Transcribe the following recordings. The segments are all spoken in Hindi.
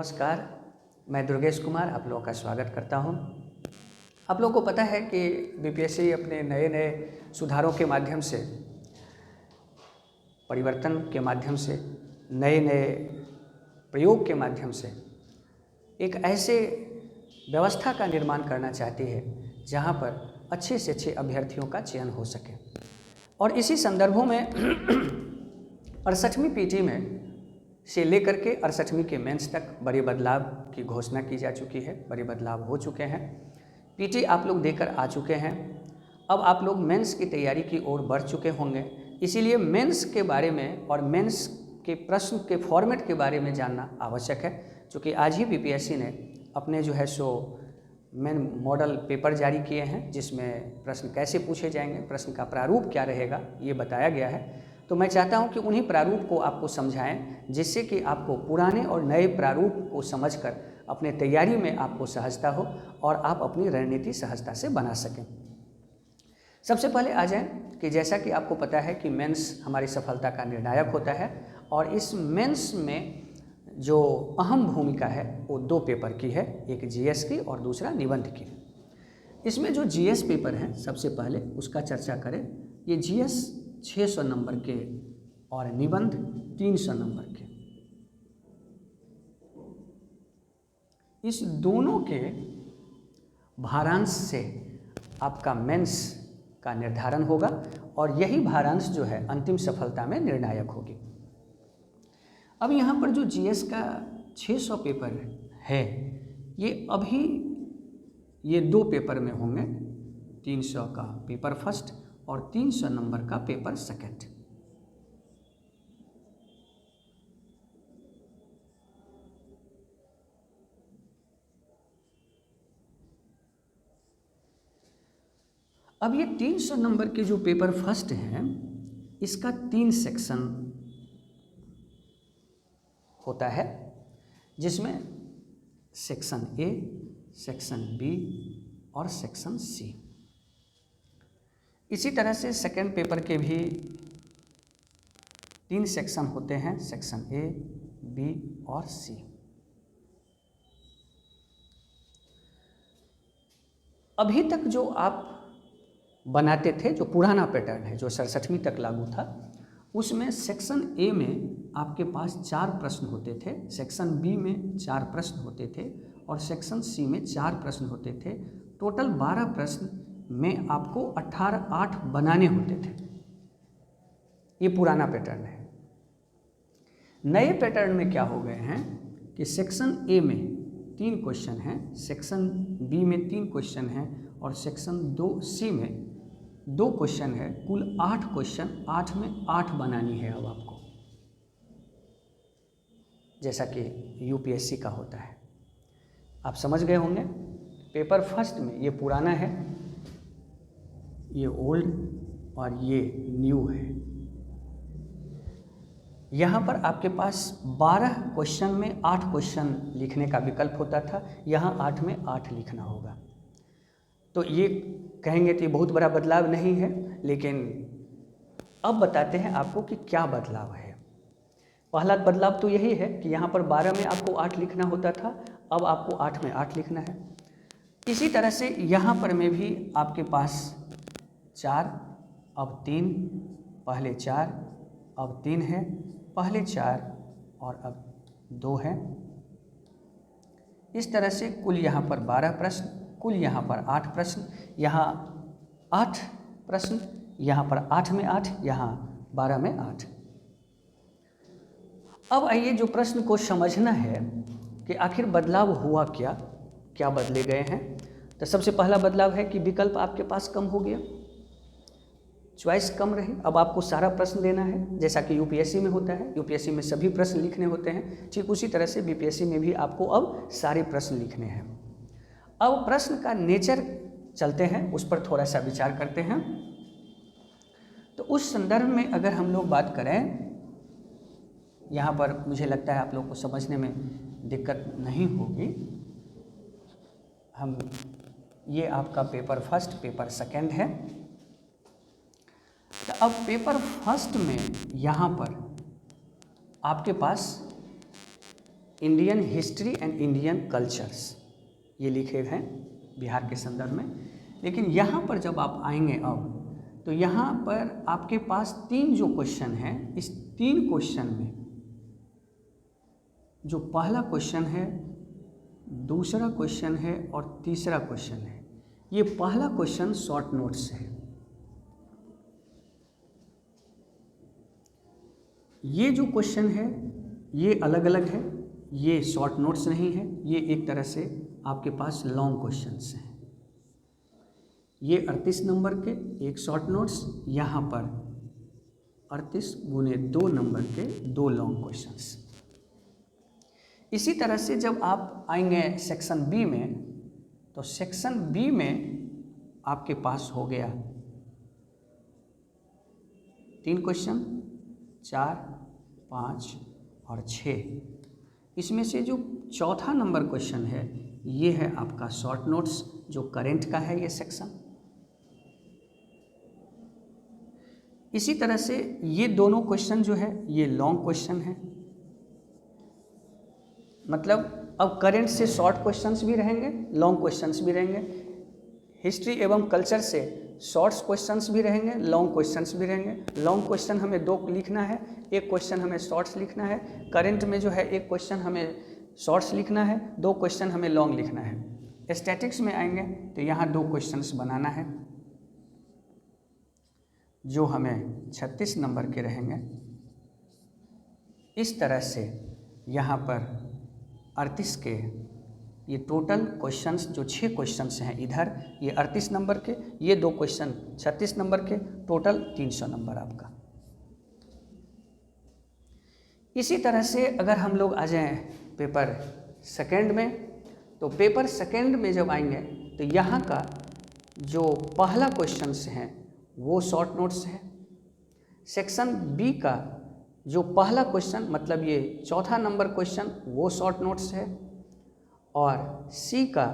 नमस्कार, मैं दुर्गेश कुमार आप लोगों का स्वागत करता हूं। आप लोगों को पता है कि बीपीएससी अपने नए नए सुधारों के माध्यम से, परिवर्तन के माध्यम से, नए नए प्रयोग के माध्यम से एक ऐसे व्यवस्था का निर्माण करना चाहती है जहां पर अच्छे से अच्छे अभ्यर्थियों का चयन हो सके। और इसी संदर्भों में 68वीं पीटी में से लेकर के 68वीं के मेंस तक बड़े बदलाव की घोषणा की जा चुकी है। बड़े बदलाव हो चुके हैं। पीटी आप लोग देकर आ चुके हैं। अब आप लोग मेंस की तैयारी की ओर बढ़ चुके होंगे। इसीलिए मेंस के बारे में और मेंस के प्रश्न के फॉर्मेट के बारे में जानना आवश्यक है, क्योंकि आज ही बीपीएससी ने अपने जो है सो मेन मॉडल पेपर जारी किए हैं, जिसमें प्रश्न कैसे पूछे जाएंगे, प्रश्न का प्रारूप क्या रहेगा, ये बताया गया है। तो मैं चाहता हूं कि उन्हीं प्रारूप को आपको समझाएं, जिससे कि आपको पुराने और नए प्रारूप को समझकर अपने तैयारी में आपको सहजता हो और आप अपनी रणनीति सहजता से बना सकें। सबसे पहले आ जाएं कि जैसा कि आपको पता है कि मेंस हमारी सफलता का निर्णायक होता है, और इस मेंस में जो अहम भूमिका है वो दो पेपर की है, एक जीएस की और दूसरा निबंध की। इसमें जो जीएस पेपर है, सबसे पहले उसका चर्चा करें। ये जीएस 600 नंबर के और निबंध 300 नंबर के, इस दोनों के भारांश से आपका मेंस का निर्धारण होगा, और यही भारांश जो है अंतिम सफलता में निर्णायक होगी। अब यहाँ पर जो जीएस का 600 पेपर है, ये अभी ये दो पेपर में होंगे, 300 का पेपर फर्स्ट और 300 नंबर का पेपर सेकंड। अब ये 300 नंबर के जो पेपर फर्स्ट हैं, इसका 3 सेक्शन होता है, जिसमें सेक्शन ए, सेक्शन बी और सेक्शन सी। इसी तरह से सेकंड पेपर के भी 3 सेक्शन होते हैं, सेक्शन ए, बी और सी। अभी तक जो आप बनाते थे, जो पुराना पैटर्न है, जो 67वीं तक लागू था, उसमें सेक्शन ए में आपके पास 4 प्रश्न होते थे, सेक्शन बी में 4 प्रश्न होते थे और सेक्शन सी में 4 प्रश्न होते थे। टोटल 12 प्रश्न में आपको 8 बनाने होते थे। ये पुराना पैटर्न है। नए पैटर्न में क्या हो गए हैं कि सेक्शन ए में 3 क्वेश्चन हैं, सेक्शन बी में 3 क्वेश्चन हैं और सेक्शन 2C में 2 क्वेश्चन है। कुल 8 क्वेश्चन, 8 में 8 बनानी है अब आपको, जैसा कि यूपीएससी का होता है। आप समझ गए होंगे। पेपर फर्स्ट में ये पुराना है, ये ओल्ड और ये न्यू है। यहाँ पर आपके पास 12 क्वेश्चन में 8 क्वेश्चन लिखने का विकल्प होता था, यहाँ 8 में 8 लिखना होगा। तो ये कहेंगे तो ये बहुत बड़ा बदलाव नहीं है, लेकिन अब बताते हैं आपको कि क्या बदलाव है। पहला बदलाव तो यही है कि यहाँ पर 12 में आपको 8 लिखना होता था, अब आपको 8 में 8 लिखना है। इसी तरह से यहाँ पर में भी आपके पास 4, अब 3, पहले 4 अब 3 है, पहले 4 और अब 2 है। इस तरह से कुल यहाँ पर 12 प्रश्न, कुल यहाँ पर 8 प्रश्न, यहाँ 8 प्रश्न, यहाँ पर 8 में 8, यहाँ 12 में 8। अब आइए जो प्रश्न को समझना है कि आखिर बदलाव हुआ क्या, क्या बदले गए हैं। तो सबसे पहला बदलाव है कि विकल्प आपके पास कम हो गया, चॉइस कम रही। अब आपको सारा प्रश्न देना है, जैसा कि यूपीएससी में होता है। यूपीएससी में सभी प्रश्न लिखने होते हैं, ठीक उसी तरह से बीपीएससी में भी आपको अब सारे प्रश्न लिखने हैं। अब प्रश्न का नेचर चलते हैं, उस पर थोड़ा सा विचार करते हैं। तो उस संदर्भ में अगर हम लोग बात करें, यहाँ पर मुझे लगता है आप लोग को समझने में दिक्कत नहीं होगी। हम ये आपका पेपर फर्स्ट, पेपर सेकंड है। तो अब पेपर फर्स्ट में यहाँ पर आपके पास Indian history and Indian cultures, ये लिखे हैं बिहार के संदर्भ में। लेकिन यहाँ पर जब आप आएंगे अब, तो यहाँ पर आपके पास 3 जो क्वेश्चन हैं, इस 3 क्वेश्चन में जो पहला क्वेश्चन है, दूसरा क्वेश्चन है और तीसरा क्वेश्चन है, ये पहला क्वेश्चन शॉर्ट नोट्स है। ये जो क्वेश्चन है ये अलग अलग है, ये शॉर्ट नोट्स नहीं है, ये एक तरह से आपके पास लॉन्ग क्वेश्चंस हैं। ये 38 नंबर के एक शॉर्ट नोट्स, यहाँ पर 38 गुने 2 नंबर के 2 लॉन्ग क्वेश्चंस। इसी तरह से जब आप आएंगे सेक्शन बी में, तो सेक्शन बी में आपके पास हो गया 3 क्वेश्चन, 4, 5 और 6। इसमें से जो चौथा नंबर क्वेश्चन है ये है आपका शॉर्ट नोट्स, जो करंट का है ये सेक्शन। इसी तरह से ये दोनों क्वेश्चन जो है ये लॉन्ग क्वेश्चन है, मतलब अब करंट से शॉर्ट क्वेश्चंस भी रहेंगे, लॉन्ग क्वेश्चंस भी रहेंगे। हिस्ट्री एवं कल्चर से शॉर्ट्स क्वेश्चंस भी रहेंगे, लॉन्ग क्वेश्चंस भी रहेंगे। लॉन्ग क्वेश्चन हमें 2 लिखना है, एक क्वेश्चन हमें शॉर्ट्स लिखना है। करंट में जो है एक क्वेश्चन हमें शॉर्ट्स लिखना है, 2 क्वेश्चन हमें लॉन्ग लिखना है। स्टैटिक्स में आएंगे तो यहाँ 2 क्वेश्चंस बनाना है, जो हमें 36 नंबर के रहेंगे। इस तरह से यहाँ पर 38 के ये टोटल क्वेश्चंस जो 6 क्वेश्चंस हैं इधर, ये 38 नंबर के, ये 2 क्वेश्चन 36 नंबर के, टोटल 300 नंबर आपका। इसी तरह से अगर हम लोग आ जाएं पेपर सेकंड में, तो पेपर सेकंड में जब आएंगे तो यहाँ का जो पहला क्वेश्चंस हैं वो शॉर्ट नोट्स है। सेक्शन बी का जो पहला क्वेश्चन, मतलब ये चौथा नंबर क्वेश्चन, वो शॉर्ट नोट्स है। और सी का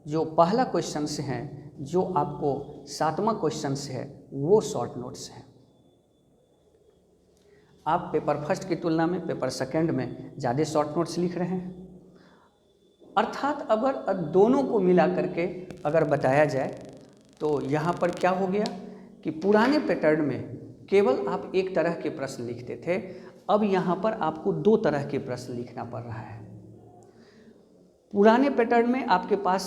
जो पहला क्वेश्चंस हैं, जो आपको 7वां क्वेश्चंस है, वो शॉर्ट नोट्स है। आप पेपर फर्स्ट की तुलना में पेपर सेकंड में ज़्यादा शॉर्ट नोट्स लिख रहे हैं। अर्थात अगर दोनों को मिला करके अगर बताया जाए तो यहाँ पर क्या हो गया कि पुराने पैटर्न में केवल आप एक तरह के प्रश्न लिखते थे, अब यहाँ पर आपको 2 तरह के प्रश्न लिखना पड़ रहा है। पुराने पैटर्न में आपके पास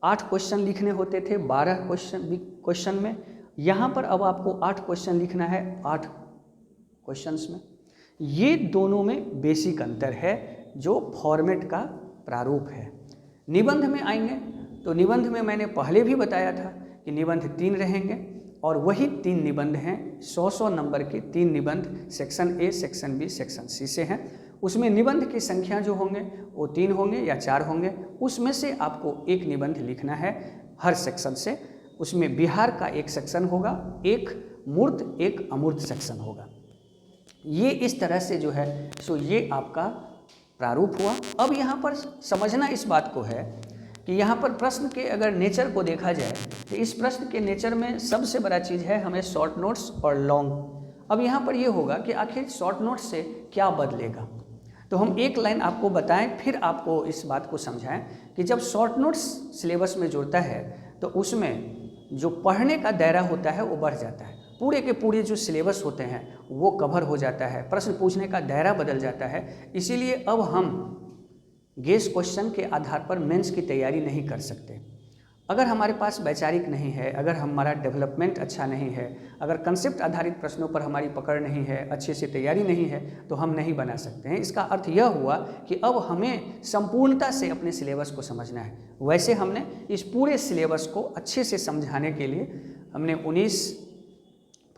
8 क्वेश्चन लिखने होते थे 12 क्वेश्चन में, यहाँ पर अब आपको 8 क्वेश्चन लिखना है 8 क्वेश्चंस में। ये दोनों में बेसिक अंतर है, जो फॉर्मेट का प्रारूप है। निबंध में आएंगे तो निबंध में मैंने पहले भी बताया था कि निबंध 3 रहेंगे, और वही 3 निबंध हैं, 100 नंबर के 3 निबंध section A, section B, section C से हैं। उसमें निबंध की संख्या जो होंगे वो 3 होंगे या 4 होंगे, उसमें से आपको एक निबंध लिखना है हर सेक्शन से। उसमें बिहार का एक सेक्शन होगा, एक मूर्त एक अमूर्त सेक्शन होगा। ये इस तरह से जो है सो ये आपका प्रारूप हुआ। अब यहाँ पर समझना इस बात को है कि यहाँ पर प्रश्न के अगर नेचर को देखा जाए तो इस प्रश्न के नेचर में सबसे बड़ा चीज़ है हमें शॉर्ट नोट्स और लॉन्ग। अब यहाँ पर ये होगा कि आखिर शॉर्ट नोट्स से क्या बदलेगा, तो हम एक लाइन आपको बताएं, फिर आपको इस बात को समझाएं कि जब शॉर्ट नोट्स सिलेबस में जुड़ता है तो उसमें जो पढ़ने का दायरा होता है वो बढ़ जाता है। पूरे के पूरे जो सिलेबस होते हैं वो कवर हो जाता है, प्रश्न पूछने का दायरा बदल जाता है। इसीलिए अब हम गेस क्वेश्चन के आधार पर मेंस की तैयारी नहीं कर सकते। अगर हमारे पास वैचारिक नहीं है, अगर हमारा डेवलपमेंट अच्छा नहीं है, अगर कंसेप्ट आधारित प्रश्नों पर हमारी पकड़ नहीं है, अच्छे से तैयारी नहीं है, तो हम नहीं बना सकते हैं। इसका अर्थ यह हुआ कि अब हमें संपूर्णता से अपने सिलेबस को समझना है। वैसे हमने इस पूरे सिलेबस को अच्छे से समझाने के लिए हमने 19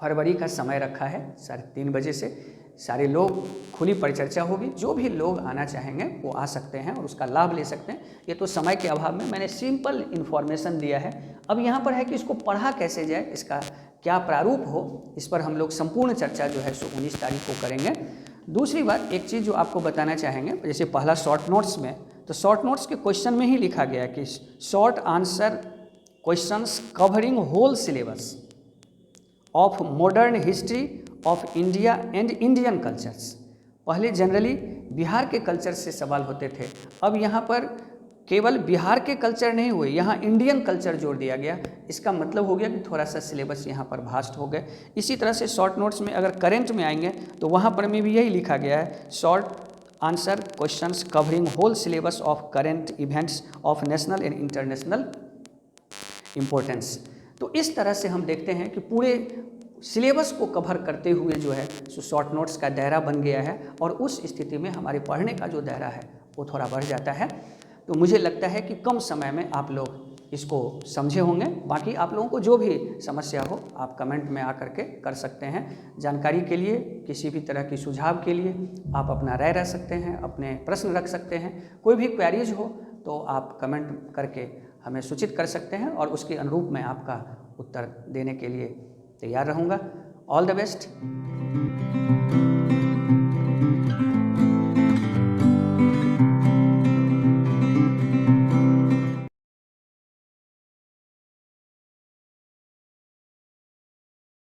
फरवरी का समय रखा है, 3:30 बजे से सारे लोग खुली परिचर्चा होगी। जो भी लोग आना चाहेंगे वो आ सकते हैं और उसका लाभ ले सकते हैं। ये तो समय के अभाव में मैंने सिंपल इन्फॉर्मेशन दिया है। अब यहाँ पर है कि इसको पढ़ा कैसे जाए, इसका क्या प्रारूप हो, इस पर हम लोग संपूर्ण चर्चा जो है सो 19 तारीख को करेंगे। दूसरी बात, एक चीज़ जो आपको बताना चाहेंगे, जैसे पहला शॉर्ट नोट्स में, तो शॉर्ट नोट्स के क्वेश्चन में ही लिखा गया कि short answer questions covering whole syllabus of modern history of India and Indian cultures. पहले जनरली बिहार के कल्चर से सवाल होते थे। अब यहाँ पर केवल बिहार के कल्चर नहीं हुए, यहाँ इंडियन कल्चर जोड़ दिया गया। इसका मतलब हो गया कि थोड़ा सा सिलेबस यहाँ पर भास्ट हो गए। इसी तरह से शॉर्ट नोट्स में अगर करेंट में आएंगे तो वहाँ पर में भी यही लिखा गया है, short answer questions covering whole syllabus of current events of national and international importance. तो इस तरह से हम देखते हैं कि पूरे सिलेबस को कवर करते हुए जो है सो शॉर्ट नोट्स का दायरा बन गया है, और उस स्थिति में हमारे पढ़ने का जो दायरा है वो थोड़ा बढ़ जाता है। तो मुझे लगता है कि कम समय में आप लोग इसको समझे होंगे। बाकी आप लोगों को जो भी समस्या हो आप कमेंट में आकर के कर सकते हैं। जानकारी के लिए, किसी भी तरह की सुझाव के लिए आप अपना राय रख सकते हैं, अपने प्रश्न रख सकते हैं। कोई भी क्वेरीज हो तो आप कमेंट करके हमें सूचित कर सकते हैं, और उसके अनुरूप मैं आपका उत्तर देने के लिए तैयार रहूँगा। All the best.